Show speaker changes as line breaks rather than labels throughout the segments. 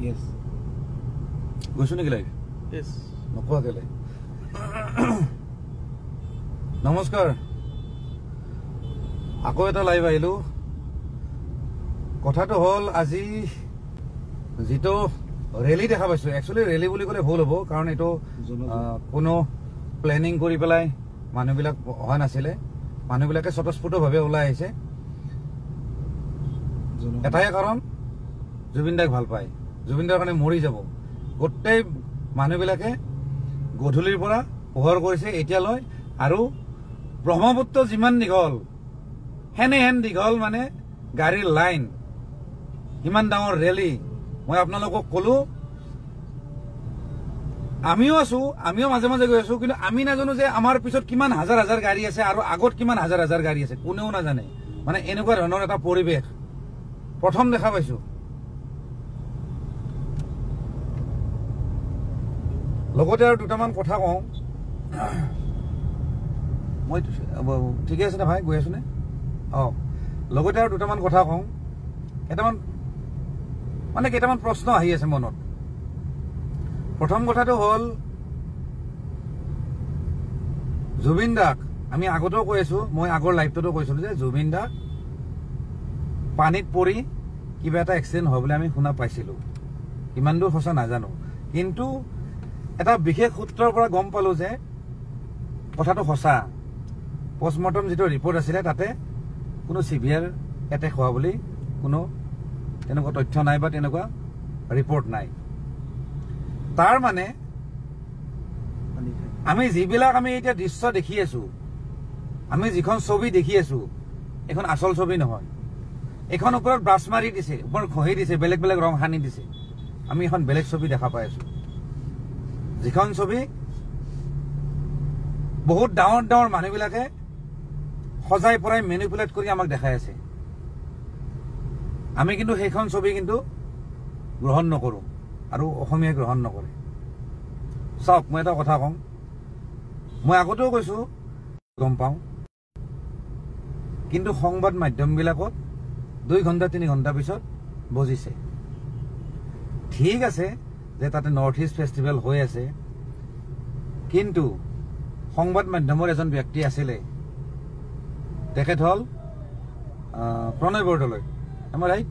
Yes.
গৈছো নেকি live?
Yes.
নকোৱা কেলে? নমস্কাৰ, আকৌ এটা লাইভ আহিলো। কথাটো হল আজি যেটো ৰেলি দেখা পাইছো, একচুয়ালি ৰেলি বুলি কলে ভুল হ'ব, কাৰণ এটো কোনো প্লেনিং কৰি পেলাই মানুহবিলাক অহা নাছিলে। মানুহবিলাকে স্বতঃস্ফূৰ্তভাৱে ওলাই আহিছে। এটাই কাৰণ, জুবিন দাক ভাল পায়, জুবিন দাৰ কাৰণে মৰি যাব। গোটেই মানুহবিলাকে গধূলিৰ পৰা পোহৰ কৰিছে এতিয়ালৈ, আৰু ব্ৰহ্মপুত্ৰ যিমান দীঘল হেন দীঘল মানে গাড়ীৰ লাইন, ইমান ডাঙৰ ৰেলি। মই আপোনালোকক কলো, আমিও আছো, আমিও মাজে মাজে গৈ আছো, কিন্তু আমি নাজানো যে আমাৰ পিছত কিমান হাজাৰ হাজাৰ গাড়ী আছে আৰু আগত কিমান হাজাৰ হাজাৰ গাড়ী আছে, কোনেও নাজানে। মানে এনেকুৱা ধৰণৰ এটা পৰিৱেশ প্ৰথম দেখা পাইছো। লগতে আৰু দুটামান কথা কওঁ। মই ঠিকে আছে নে ভাই, গৈ আছো নে? লগতে আৰু দুটামান কথা কওঁ। কেইটামান প্ৰশ্ন আহি আছে মনত। প্ৰথম কথাটো হ'ল, জুবিন দাক আমি আগতেও কৈ আছো, মই আগৰ লাইভটোতো কৈছিলো যে জুবিন দাক পানীত পৰি কিবা এটা এক্সিডেণ্ট হয় বুলি আমি শুনা পাইছিলো। কিমান দূৰ সঁচা নাজানো, কিন্তু এটা বিশেষ সূত্ৰৰ পৰা গম পালো যে কথাটো সঁচা। পষ্টমৰ্টম যিটো ৰিপৰ্ট আছিলে তাতে কোনো চিভিয়াৰ এটেক হোৱা বুলি কোনো তেনেকুৱা তথ্য নাই বা তেনেকুৱা ৰিপৰ্ট নাই। তাৰ মানে আমি যিবিলাক আমি এতিয়া দৃশ্য দেখি আছো, আমি যিখন ছবি দেখি আছো, এখন আচল ছবি নহয়। এখন ওপৰত ব্ৰাছ মাৰি দিছে, ওপৰত ঘঁহি দিছে, বেলেগ বেলেগ ৰং সানি দিছে। আমি এখন বেলেগ ছবি দেখা পাই আছো, যিখন ছবি বহুত ডাঙৰ ডাঙৰ মানুহবিলাকে সজাই পৰাই মেনিপুলেট কৰি আমাক দেখাই আছে। আমি কিন্তু সেইখন ছবি কিন্তু গ্ৰহণ নকৰো, আৰু অসমীয়াই গ্ৰহণ নকৰে। চাওক, মই এটা কথা কওঁ, মই আগতেও কৈছো, গম পাওঁ, কিন্তু সংবাদ মাধ্যমবিলাকত 2 ঘণ্টা 3 ঘণ্টা পিছত বুজিছে। ঠিক আছে যে তাতে নৰ্থ ইষ্ট ফেষ্টিভেল হৈ আছে, কিন্তু সংবাদ মাধ্যমৰ এজন ব্যক্তি আছিলে, তেখেত হল প্ৰণয় বৰদলৈ। এম আই ৰাইট?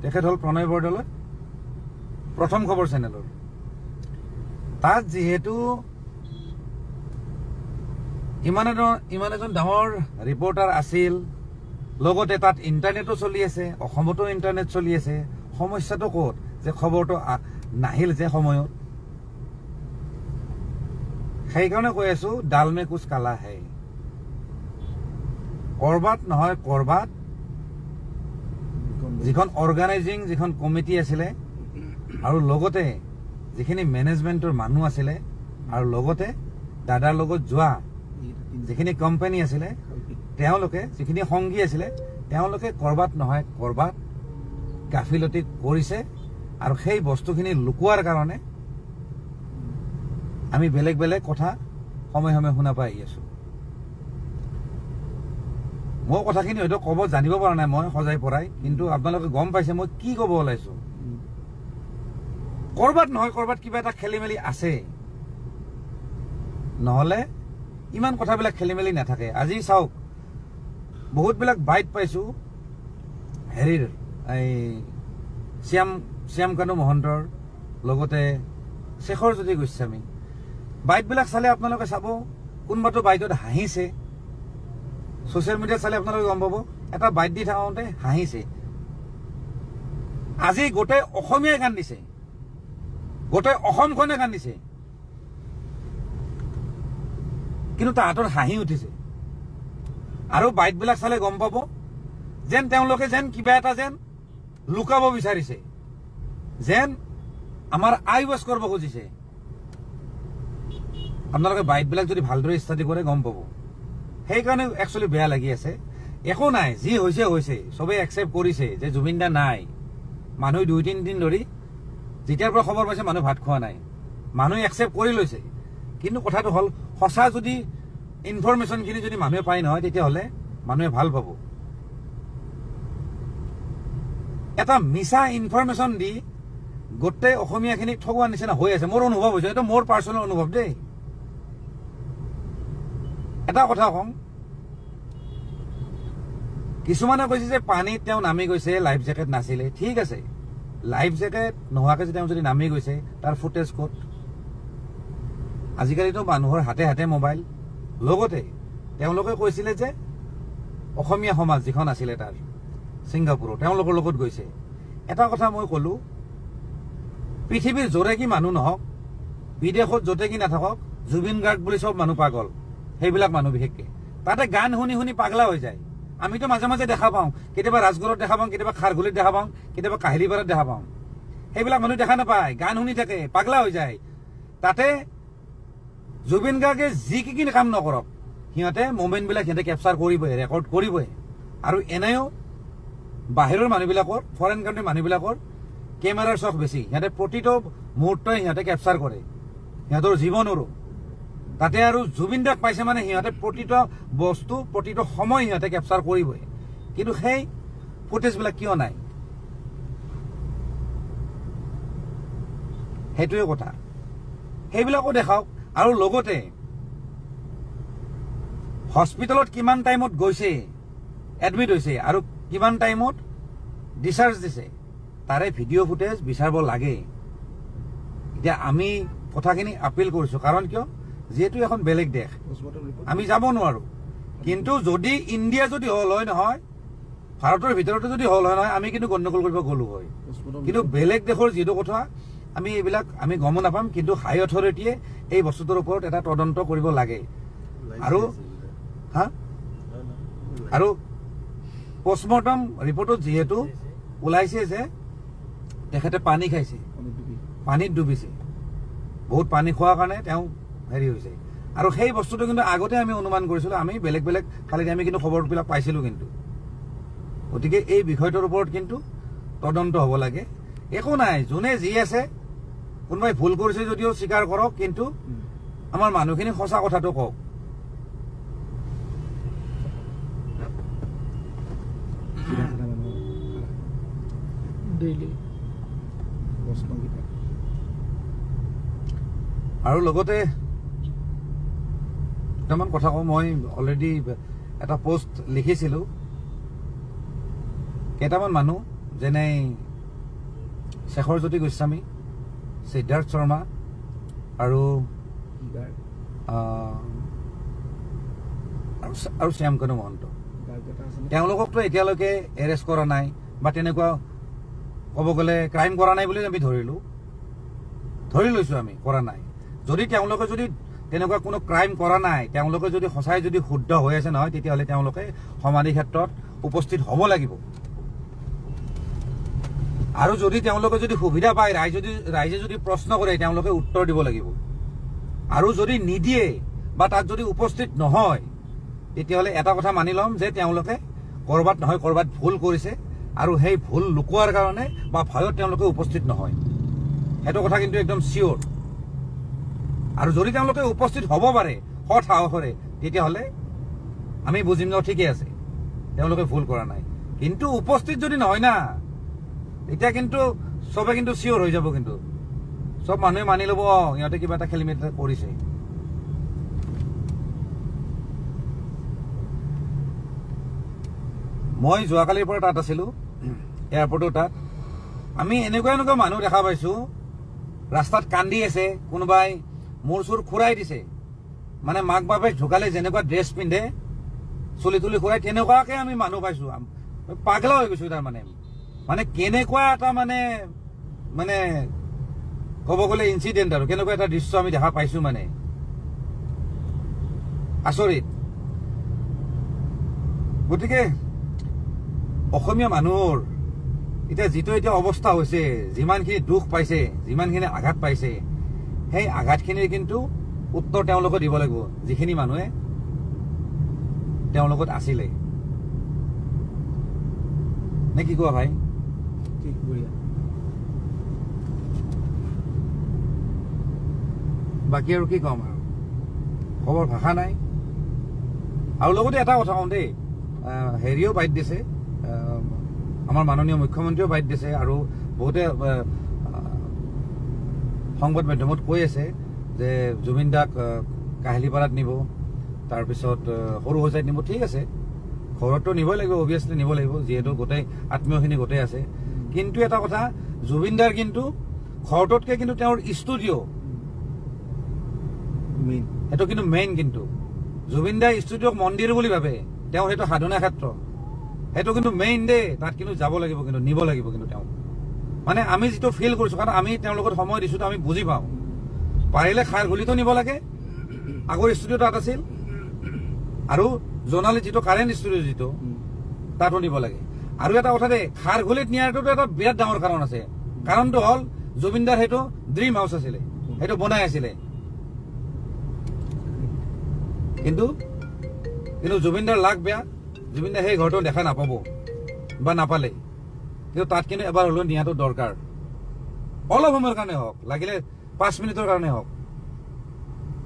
তেখেত হল প্ৰণয় বৰদলৈ, প্ৰথম খবৰ চেনেলৰ। তাত যিহেতু ইমান এজন ডাঙৰ ৰিপৰ্টাৰ আছিল, লগতে তাত ইণ্টাৰনেটো চলি আছে, অসমতো ইণ্টাৰনেট চলি আছে। সমস্যাটো ক'ত? যে খবৰটো নাহিল যে সময়ত। সেইকাৰণে কৈ আছো, ডাল মে কুছ কালা হে। কৰবাত নহয় কৰবাত যিখন অৰ্গানাইজিং যিখন কমিটি আছিলে, আৰু লগতে যিখিনি মেনেজমেণ্টৰ মানুহ আছিলে, আৰু লগতে দাদাৰ লগত যোৱা যিখিনি কোম্পানী আছিলে, তেওঁলোকে যিখিনি সংগী আছিলে, তেওঁলোকে কৰবাত নহয় কৰবাত গাফিলতি কৰিছে। আৰু সেই বস্তুখিনি লুকুৱাৰ কাৰণে আমি বেলেগ বেলেগ কথা সময়ে সময়ে শুনা পাই আছো। মই কথাখিনি হয়তো ক'ব জানিব পৰা নাই মই সজাই পৰাই, কিন্তু আপোনালোকে গম পাইছে মই কি ক'ব ওলাইছো। কৰবাত নহয় কৰবাত কিবা এটা খেলি মেলি আছে, নহলে ইমান কথাবিলাক খেলি মেলি নাথাকে। আজি চাওক, বহুতবিলাক বাইট পাইছো হেৰিৰ, এই শ্যাম কানু মহন্তৰ, লগতে শেখৰজ্যোতি গোস্বামী। বাইটবিলাক চালে আপোনালোকে চাব, কোনোবাটো বাইটত হাঁহিছে। ছচিয়েল মিডিয়াত চালে আপোনালোকে গম পাব, এটা বাইট দি থাকোঁতে হাঁহিছে। আজি গোটেই অসমীয়াই কান্দিছে, গোটেই অসমখনে কান্দিছে, কিন্তু তাহাঁতৰ হাঁহি উঠিছে। আৰু বাইটবিলাক চালে গম পাব যেন তেওঁলোকে যেন কিবা এটা যেন লুকাব বিচাৰিছে, যেন আমাৰ আই ৱাছ কৰিব খুজিছে। আপোনালোকে বাইটবিলাক যদি ভালদৰে ষ্টাডি কৰে গম পাব। সেইকাৰণে একচুৱেলি বেয়া লাগি আছে। একো নাই, যি হৈছে হৈছে, চবেই একচেপ্ট কৰিছে যে জুবিন দা নাই। মানুহ 2-3 দিন ধৰি যেতিয়াৰ পৰা খবৰ পাইছে মানুহ ভাত খোৱা নাই, মানুহে একচেপ্ট কৰি লৈছে। কিন্তু কথাটো হ'ল, সঁচা যদি ইনফৰমেশ্যনখিনি যদি মানুহে পায় নহয়, তেতিয়াহ'লে মানুহে ভাল পাব। এটা মিছা ইনফৰমেশ্যন দি গোটেই অসমীয়াখিনিক ঠগোৱাৰ নিচিনা হৈ আছে মোৰ অনুভৱ হৈছে এইটো মোৰ পাৰ্চনেল অনুভৱ দেই এটা কথা কওঁ কিছুমানে কৈছে যে পানীত তেওঁ নামি গৈছে লাইফ জেকেট নাছিলে ঠিক আছে লাইফ জেকেট নোহোৱাকৈ যে তেওঁ যদি নামি গৈছে তাৰ ফুটেজ ক'ত আজিকালিতো মানুহৰ হাতে হাতে মোবাইল লগতে তেওঁলোকে কৈছিলে যে অসমীয়া সমাজ যিখন আছিলে তাৰ ছিংগাপুৰত তেওঁলোকৰ লগত গৈছে এটা কথা মই ক'লো পৃথিৱীৰ জোৰে কি মানুহ নহওক বিদেশত য'তে কি নাথাকক জুবিন গাৰ্গ বুলি চব মানুহ পাগল সেইবিলাক মানুহ বিশেষকে তাতে গান শুনি শুনি পাগলা হৈ যায় আমিতো মাজে মাজে দেখা পাওঁ কেতিয়াবা ৰাজগড়ত দেখা পাওঁ কেতিয়াবা খাৰঘুলিত দেখা পাওঁ কেতিয়াবা কাহিলীপাৰাত দেখা পাওঁ সেইবিলাক মানুহ দেখা নাপায় গান শুনি থাকে পাগলা হৈ যায় তাতে জুবিন গাৰ্গে যি কি কাম নকৰক সিহঁতে মোমেণ্টবিলাক সিহঁতে কেপচাৰ কৰিবই ৰেকৰ্ড কৰিবই আৰু এনেও বাহিৰৰ মানুহবিলাকৰ ফৰেন কাণ্ট্ৰিৰ মানুহবিলাকৰ কেমেৰাৰ চখ বেছি সিহঁতে প্ৰতিটো মুহূৰ্তই সিহঁতে কেপচাৰ কৰে সিহঁতৰ জীৱনৰো তাতে আৰু জুবিন দাক পাইছে মানে সিহঁতে প্ৰতিটো বস্তু প্ৰতিটো সময় সিহঁতে কেপচাৰ কৰিবই কিন্তু সেই ফুটেজবিলাক কিয় নাই সেইটোৱে কথা সেইবিলাকো দেখাওক আৰু লগতে হস্পিটেলত কিমান টাইমত গৈছে এডমিট হৈছে আৰু কিমান টাইমত ডিচাৰ্জ দিছে তাৰে ভিডিঅ' ফুটেজ বিচাৰিব লাগে এতিয়া আমি কথাখিনি আপিল কৰিছো কাৰণ কিয় যেহেতু এখন বেলেগ দেশ আমি যাব নোৱাৰো কিন্তু যদি ইণ্ডিয়া যদি হল হয় নহয় ভাৰতৰ ভিতৰতে যদি হল হয় নহয় আমি কিন্তু গণ্ডগোল কৰিব গলো হয় কিন্তু বেলেগ দেশৰ যিটো কথা আমি এইবিলাক আমি গম নাপাম কিন্তু হাই অথৰিটিয়ে এই বস্তুটোৰ ওপৰত এটা তদন্ত কৰিব লাগে আৰু পোষ্টমৰ্টম ৰিপৰ্টত যেহেতু ওলাইছে যে তেখেতে পানী খাইছে পানীত ডুবিছে বহুত পানী খোৱাৰ কাৰণে তেওঁ হেৰি হৈছে আৰু সেই বস্তুটো কিন্তু আগতে আমি অনুমান কৰিছিলো আমি বেলেগ বেলেগ খালি আমি কিন্তু খবৰবিলাক পাইছিলো কিন্তু গতিকে এই বিষয়টোৰ ওপৰত কিন্তু তদন্ত হ'ব লাগে একো নাই যোনে যি আছে কোনোবাই ভুল কৰিছে যদিও স্বীকাৰ কৰক কিন্তু আমাৰ মানুহখিনি সঁচা কথাটো কওক আৰু লগতে দুটামান কথা কওঁ মই অলৰেডি এটা পোষ্ট লিখিছিলো কেইটামান মানুহ যেনে শেখৰজ্যোতি গোস্বামী সিদ্ধাৰ্থ শৰ্মা আৰু শ্যামকানু মহন্ত তেওঁলোককতো এতিয়ালৈকে এৰেষ্ট কৰা নাই বা তেনেকুৱা ক'ব গ'লে ক্ৰাইম কৰা নাই বুলি আমি ধৰি লৈছো আমি কৰা নাই যদি তেওঁলোকে যদি তেনেকুৱা কোনো ক্ৰাইম কৰা নাই তেওঁলোকে যদি সঁচাই যদি শুদ্ধ হৈ আছে নহয় তেতিয়াহ'লে তেওঁলোকে সমাধি ক্ষেত্ৰত উপস্থিত হ'ব লাগিব আৰু যদি তেওঁলোকে যদি সুবিধা পায় ৰাইজে যদি প্ৰশ্ন কৰে তেওঁলোকে উত্তৰ দিব লাগিব আৰু যদি নিদিয়ে বা তাত যদি উপস্থিত নহয় তেতিয়াহ'লে এটা কথা মানি ল'ম যে তেওঁলোকে কৰবাত নহয় কৰবাত ভুল কৰিছে আৰু সেই ভুল লুকুৱাৰ কাৰণে বা ভয়ত তেওঁলোকে উপস্থিত নহয় সেইটো কথা কিন্তু একদম চিয়ৰ আৰু যদি তেওঁলোকে উপস্থিত হ'ব পাৰে সৎ সাহসৰে তেতিয়াহ'লে আমি বুজিম ন ঠিকে আছে তেওঁলোকে ভুল কৰা নাই কিন্তু উপস্থিত যদি নহয় না এতিয়া কিন্তু চবে কিন্তু চিয়ৰ হৈ যাব কিন্তু সব মানুহে মানি ল'ব ইহঁতে কিবা এটা খেলি মেলি কৰিছে মই যোৱাকালিৰ পৰা তাত আছিলো এয়াৰপৰ্টৰ তাত আমি এনেকুৱা মানুহ দেখা পাইছো ৰাস্তাত কান্দি আছে কোনোবাই মূৰ চুৰ খুৰাই দিছে মানে মাক বাপেক ঢুকালে যেনেকুৱা ড্ৰেছ পিন্ধে চুলি তুলি খুৰাই তেনেকুৱাকে আমি মানুহ পাইছো পাগলা হৈ গৈছো তাৰ মানে কেনেকুৱা এটা মানে ক'ব গ'লে ইনচিডেণ্ট আৰু কেনেকুৱা এটা দৃশ্য আমি দেখা পাইছো মানে আচৰিত গতিকে অসমীয়া মানুহৰ এতিয়া যিটো এতিয়া অৱস্থা হৈছে যিমানখিনি দুখ পাইছে যিমানখিনি আঘাত পাইছে সেই আঘাতখিনিৰ কিন্তু উত্তৰ তেওঁলোকে দিব লাগিব যিখিনি মানুহে তেওঁলোকত আছিলে নে কি কোৱা ভাই ঠিক বঢ়িয়া বাকী আৰু কি কম আৰু খবৰ ভাষা নাই আৰু লগতে এটা কথা কওঁ দেই হেৰিও বাইট দিছে আমাৰ মাননীয় মুখ্যমন্ত্ৰীও বাইট দিছে আৰু বহুতে সংবাদ মাধ্যমত কৈ আছে যে জুবিন দাক কাহিলীপাৰাত নিব, তাৰপিছত সৰু সজাইত নিব। ঠিক আছে, ঘৰততো নিবই লাগিব, অভিয়াছলি নিব লাগিব, যিহেতু গোটেই আত্মীয়খিনি গোটেই আছে। কিন্তু এটা কথা, জুবিন দাৰ কিন্তু ঘৰটোতকৈ কিন্তু তেওঁৰ ষ্টুডিঅ' সেইটো কিন্তু মেইন। কিন্তু জুবিন দাই ষ্টুডিঅ'ক মন্দিৰ বুলি ভাবে, তেওঁ সেইটো সাধনা ক্ষেত্ৰ, সেইটো কিন্তু মেইন দেই। তাত কিন্তু যাব লাগিব, কিন্তু নিব লাগিব কিন্তু তেওঁ। মানে আমি যিটো ফিল কৰিছো, কাৰণ আমি তেওঁৰ লগত সময় দিছো, আমি বুজি পাওঁ। পাৰিলে খাৰঘুলিতো নিব লাগে, আগৰ ষ্টুডিঅ' তাত আছিল, আৰু জোনালী যিটো কাৰেণ্ট ষ্টুডিঅ' যিটো তাতো নিব লাগে। আৰু এটা কথা দেই, খাৰঘুলিত নিয়াৰটোতো এটা বিৰাট ডাঙৰ কাৰণ আছে। কাৰণটো হ'ল জুবিন দাৰ সেইটো ড্ৰিম হাউচ আছিলে, সেইটো বনাই আছিলে। কিন্তু জুবিন দাৰ লাক বেয়া, জুবিন দাই সেই ঘৰটো দেখা নাপাব বা নাপালে। কিন্তু তাত কিন্তু এবাৰ হ'লেও নিয়াটো দৰকাৰ, অলপ সময়ৰ কাৰণে হওক, লাগিলে 5 মিনিটৰ কাৰণে হওক,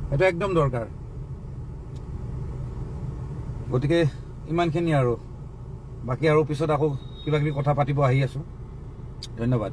সেইটো একদম দৰকাৰ। গতিকে ইমানখিনি আৰু, বাকী আৰু পিছত আকৌ কিবা কিবি কথা পাতিব আহি আছো। ধন্যবাদ।